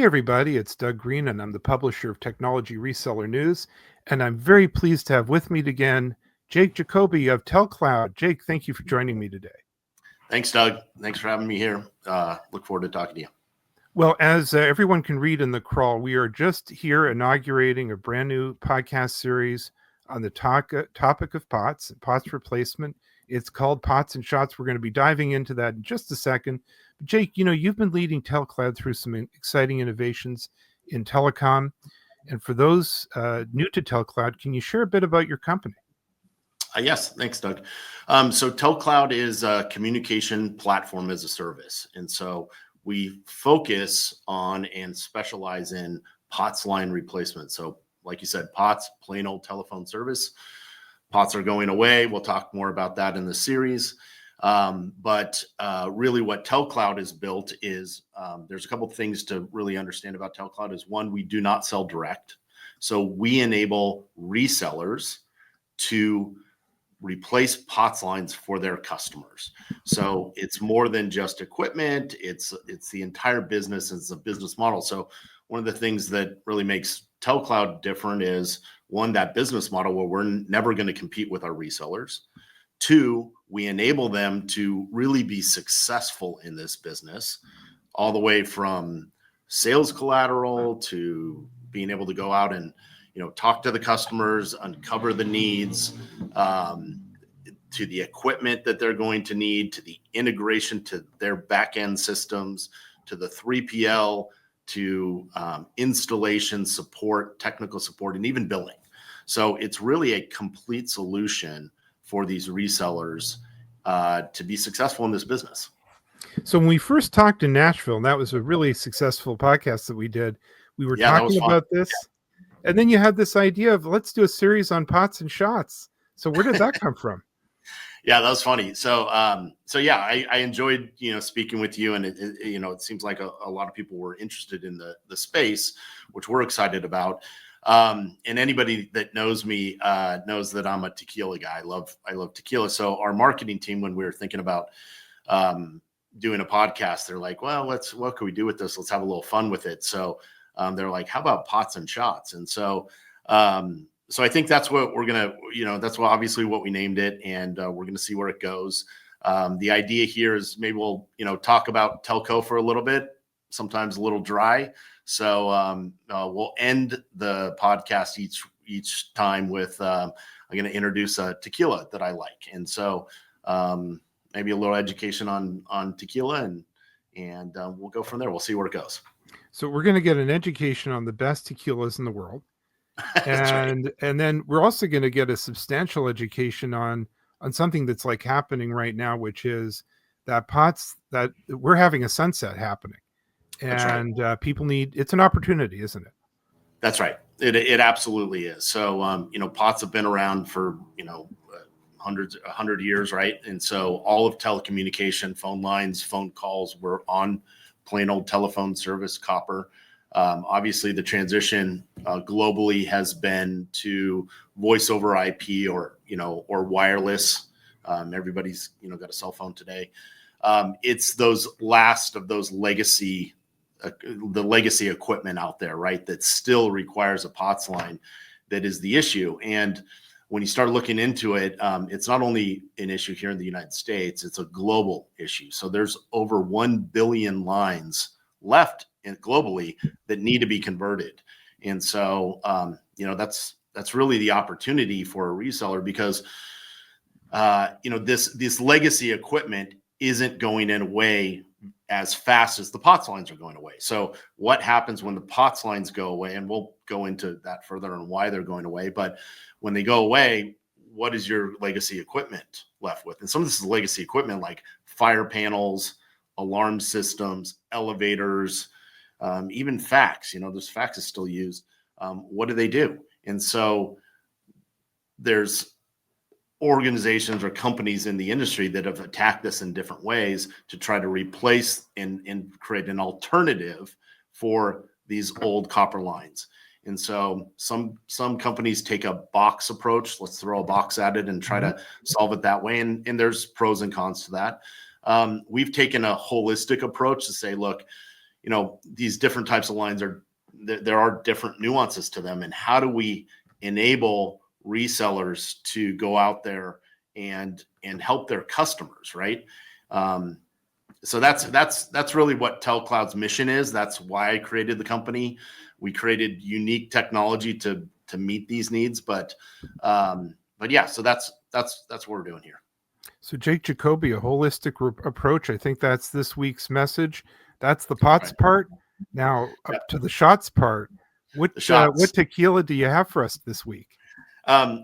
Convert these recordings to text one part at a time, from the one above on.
Hey everybody, it's Doug Green and I'm the publisher of Technology Reseller News, and I'm very pleased to have with me again Jake Jacoby of TELCLOUD. Jake, thank you for joining me today. Thanks, Doug. Thanks for having me here. Look forward to talking to you. Well, as everyone can read in the crawl, we are just here inaugurating a brand new podcast series on the topic of POTS replacement. It's called Pots and Shots. We're going to be diving into that in just a second. Jake, you've been leading TELCLOUD through some exciting innovations in telecom. And for those new to TELCLOUD, can you share a bit about your company? Yes, thanks, Doug. So TELCLOUD is a communication platform as a service. And so we focus on and specialize in POTS line replacement. So like you said, POTS, plain old telephone service. POTS are going away. We'll talk more about that in the series. But really what TELCLOUD is built is there's a couple of things to really understand about TELCLOUD is one, we do not sell direct. So we enable resellers to replace POTS lines for their customers. So it's more than just equipment. It's the entire business. It's a business model. So one of the things that really makes TELCLOUD different is one, that business model where we're never going to compete with our resellers. Two, we enable them to really be successful in this business, all the way from sales collateral to being able to go out and talk to the customers, uncover the needs, to the equipment that they're going to need, to the integration to their back-end systems, to the 3PL, to installation support, technical support, and even billing. So it's really a complete solution for these resellers to be successful in this business. So when we first talked in Nashville, and that was a really successful podcast that we did, we were talking about this. Yeah. And then you had this idea of let's do a series on POTS and shots. So where did that come from? Yeah, that was funny. So yeah, I enjoyed, speaking with you, and it seems like a lot of people were interested in the space, which we're excited about. And anybody that knows me knows that I'm a tequila guy. I love tequila. So our marketing team, when we were thinking about doing a podcast, they're like, well, what can we do with this? Let's have a little fun with it. So they're like, how about POTS and shots? And so I think that's what we're going to, that's obviously what we named it, and we're going to see where it goes. The idea here is maybe we'll, talk about telco for a little bit, sometimes a little dry. So we'll end the podcast each time with, I'm going to introduce a tequila that I like. And so maybe a little education on tequila, and we'll go from there. We'll see where it goes. So we're going to get an education on the best tequilas in the world. And right. And then we're also going to get a substantial education on something that's like happening right now, which is that POTS, that we're having a sunset happening, and right. People need, it's an opportunity, isn't it? That's right. It absolutely is. So POTS have been around for 100 years, right? And so all of telecommunication, phone lines, phone calls were on plain old telephone service, copper. Obviously, the transition globally has been to voice over IP or wireless. Everybody's got a cell phone today. It's those last of those legacy equipment out there, right? That still requires a POTS line that is the issue. And when you start looking into it, it's not only an issue here in the United States, it's a global issue. So there's over 1 billion lines left globally that need to be converted. And so, that's really the opportunity for a reseller, because, this legacy equipment isn't going away as fast as the POTS lines are going away. So what happens when the POTS lines go away? And we'll go into that further and why they're going away. But when they go away, what is your legacy equipment left with? And some of this is legacy equipment like fire panels, alarm systems, elevators, even fax. This fax is still used. What do they do? And so there's organizations or companies in the industry that have attacked this in different ways to try to replace and create an alternative for these old copper lines. And so some companies take a box approach. Let's throw a box at it and try to solve it that way. And there's pros and cons to that. We've taken a holistic approach to say, look, these different types of lines there are different nuances to them, and how do we enable resellers to go out there and help their customers, right? So that's really what TELCLOUD's mission is. That's why I created the company. We created unique technology to meet these needs, but yeah, so that's what we're doing here. So Jake Jacoby, a holistic approach. I think that's this week's message. That's the POTS part. Now up to the shots part. What tequila do you have for us this week?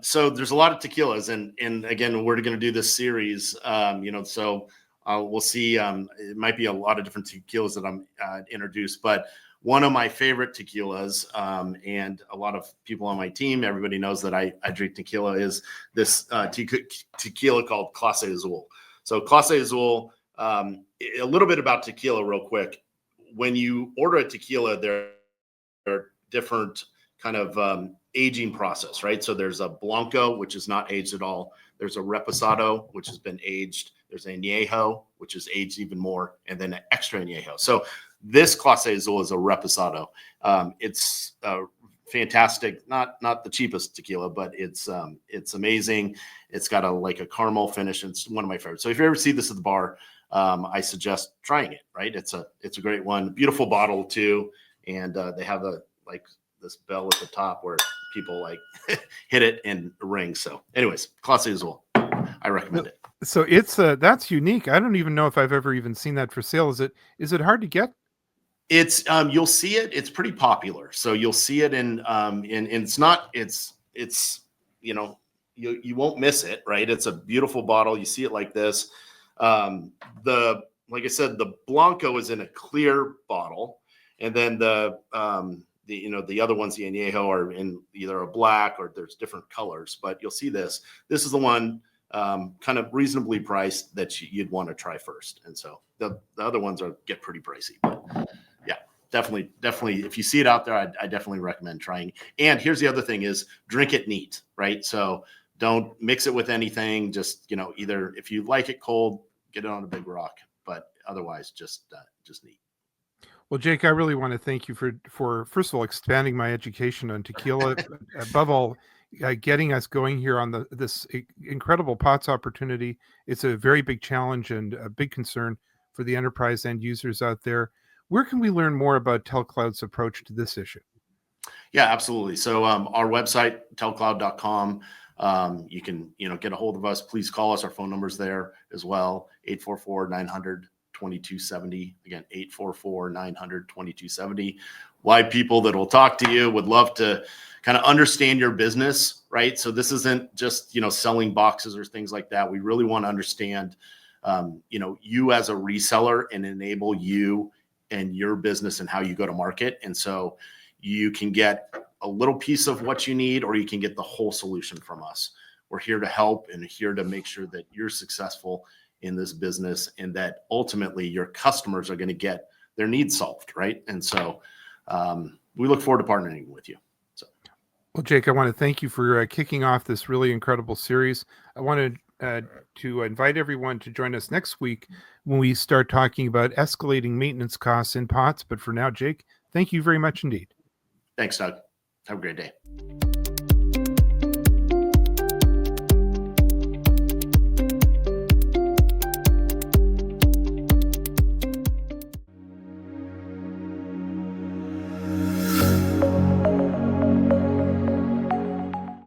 So there's a lot of tequilas, and again, we're going to do this series. So we'll see. It might be a lot of different tequilas that I'm introduced, but one of my favorite tequilas, and a lot of people on my team, everybody knows that I drink tequila, is this tequila called Clase Azul. So Clase Azul, a little bit about tequila real quick. When you order a tequila, there are different kind of aging process, right? So there's a Blanco, which is not aged at all. There's a Reposado, which has been aged. There's a Añejo, which is aged even more, and then an extra Añejo. So this Clase Azul is a Reposado. It's fantastic, not the cheapest tequila, but it's amazing. It's got a caramel finish. It's one of my favorites. So if you ever see this at the bar, I suggest trying it, right? It's a great one. Beautiful bottle too. And they have this bell at the top where people hit it and ring. So anyways, Clase Azul, I recommend it. So it's that's unique. I don't even know if I've ever even seen that for sale. Is it hard to get? It's you'll see it. It's pretty popular. So you'll see it in you won't miss it, right? It's a beautiful bottle. You see it like this. Like I said, the Blanco is in a clear bottle, and then the other ones, the Añejo, are in either a black or there's different colors. But you'll see this. This is the one kind of reasonably priced that you'd want to try first. And so the other ones get pretty pricey. But yeah, definitely. If you see it out there, I definitely recommend trying. And here's the other thing is drink it neat, right? So don't mix it with anything. Just, either if you like it cold, get it on a big rock, but otherwise just neat. Well, Jake, I really want to thank you for first of all expanding my education on tequila, above all, getting us going here on this incredible POTS opportunity. It's a very big challenge and a big concern for the enterprise end users out there. Where can we learn more about TELCLOUD's approach to this issue? Yeah, absolutely. So our website, telcloud.com. You can get a hold of us. Please call us. Our phone number's there as well. 844-900-2270. Again, 844-900-2270. Live people that will talk to you, would love to kind of understand your business, right? So this isn't just, selling boxes or things like that. We really want to understand, you as a reseller and enable you and your business and how you go to market. And so you can get a little piece of what you need, or you can get the whole solution from us. We're here to help and here to make sure that you're successful in this business and that ultimately your customers are going to get their needs solved, right? And so we look forward to partnering with you. Well, Jake, I want to thank you for kicking off this really incredible series. I wanted to invite everyone to join us next week when we start talking about escalating maintenance costs in POTS. But for now, Jake, thank you very much indeed. Thanks, Doug. Have a great day.